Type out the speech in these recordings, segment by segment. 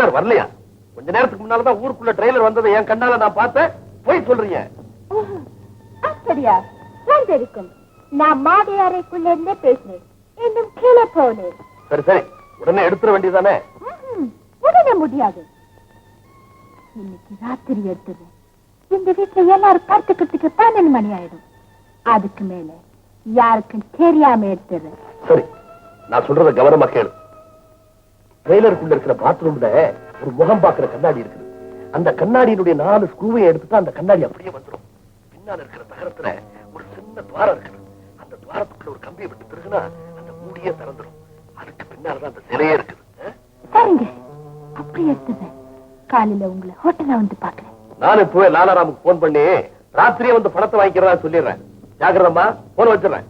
Trailer வரலையா? கொஞ்ச நேரத்துக்கு முன்னாலதான் ஊருக்குள்ள ட்ரெய்லர் வந்ததை என் கண்ணால நான் பார்த்தேன். போய் சொல்றீங்க? அப்படியா? வந்திருக்கும். நான் மாடி அறைக்குள்ள இருந்தே பேசுறேன். இன்னும் கீழே போனேன். சரி சரி, உடனே எடுத்துட வேண்டியதானே? உடனே முடியாது. இன்னைக்கு ராத்திரி எடுத்துறேன். இந்த வீட்டுல எல்லாரும் படுத்துக்கிறதுக்கு 12 மணி ஆயிடும். அதுக்கு மேல யாருக்கும் தெரியாம எடுத்துறேன். சரி, நான் சொல்றத கவனமா கேளு. ட்ரெய்லருக்குள்ள இருக்கிற பாத்ரூம்ல ஒரு முகம் பாக்குற கண்ணாடி இருக்குது. அந்த கண்ணாடியினுடைய 4 ஸ்க்ரூவை எடுத்துட்டு அந்த கண்ணாடி அப்படியே வந்துடும். பின்னால இருக்கிற தகரத்துல ஒரு சின்ன துவாரம் இருக்குது. அந்த துவாரத்துக்குள்ள ஒரு கம்பியை விட்டு திருகுனா அந்த மூடியே திறந்துடும். அதுக்கு பின்னாலதான் அந்த சிலையே இருக்குது. சரிங்க, அப்படி எடுத்துறேன். காலையில உங்களை ஹோட்டல்ல வந்து பாக்குறேன். நான் இப்பவே லாலாராமுக்கு போன் பண்ணி ராத்திரியே வந்து பணத்தை வாங்கிக்கிறதா சொல்லிடுறேன். ஜாக்கிரதமா, போன் வச்சிடறேன்.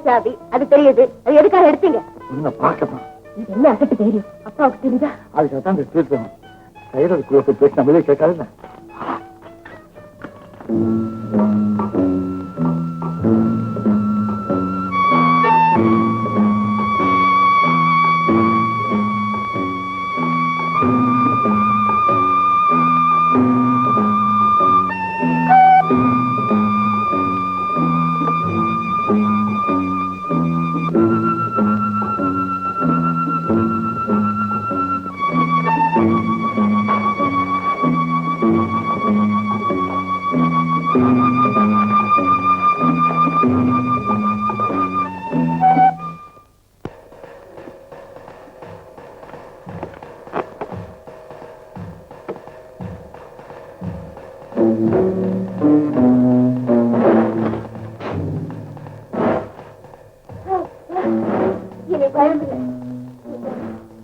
சாவி அது தெரியுது. அது எதுக்காக எடுத்தீங்க? என்ன அகட்டு தெரியும்? அப்பாவுக்கு தெரியுதா? அதுக்காக பேசின வெளியே கேட்காது.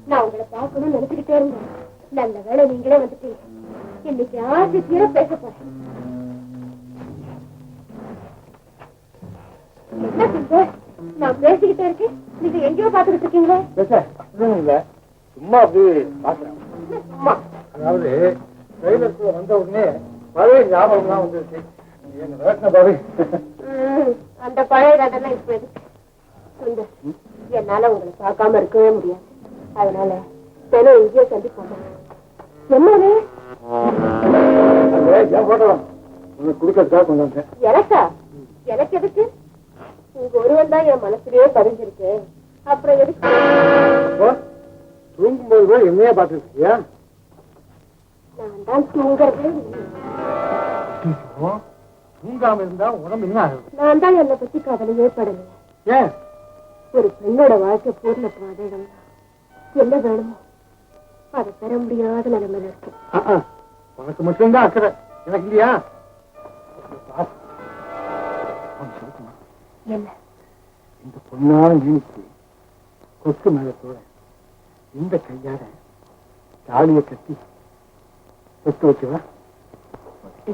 நான் உங்களை பார்க்கணும்னு நினைச்சுக்கிட்டே இருந்தேன். நல்ல வேலை நீங்களே வந்துட்டீங்க. இன்னைக்கு ஆசை தீர பேச போறேன். என்ன சிஸ்டர், நான் பேசிக்கிட்டே இருக்கேன், நீங்க எங்கேயோ பாத்துக்கிட்டு இருக்கீங்களே? சும்மா அப்படி பாக்குறேன். சும்மா அதாவது ட்ரெயிலருக்குள்ள வந்த உடனே பழைய ஞாபகம்லாம் வந்துருச்சு. அந்த பழைய கட்டெல்லாம் இப்ப எதுக்கு? என்னால உங்களை பார்க்காம இருக்கவே முடியாது. அதனால தினம் இங்கேயே சந்திப்போம். என்னது எனக்கா? எனக்கு எதுக்கு? உங்க ஒருவன் தான் என் மனசுலயே பதிஞ்சிருக்கு. அப்புறம் எதுக்கு? தூங்கும்போது என்னையா பாத்துருக்கியா? நான் தான் தூங்குறதே. தூங்காம இருந்தா உடம்பு என்ன ஆகும்? நான் தான் என்னை பத்தி கவலையே படல. ஏன்? ஒரு பெண்ணோட வாழ்க்கை பூர்ண பாதைகள் என்ன வேணுமோ அதை பெற முடியாத நிலைமையில இருக்கு. உனக்கு மட்டும்தான் அக்கறை, எனக்கு இல்லையா? அவன் சொல்லட்டுமா? என்ன? இந்த பொண்ணான மீனுக்கு கொத்து மேலத்தோட இந்த கையால தாலியை கட்டி கொத்து வச்சுவா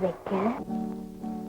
வைக்க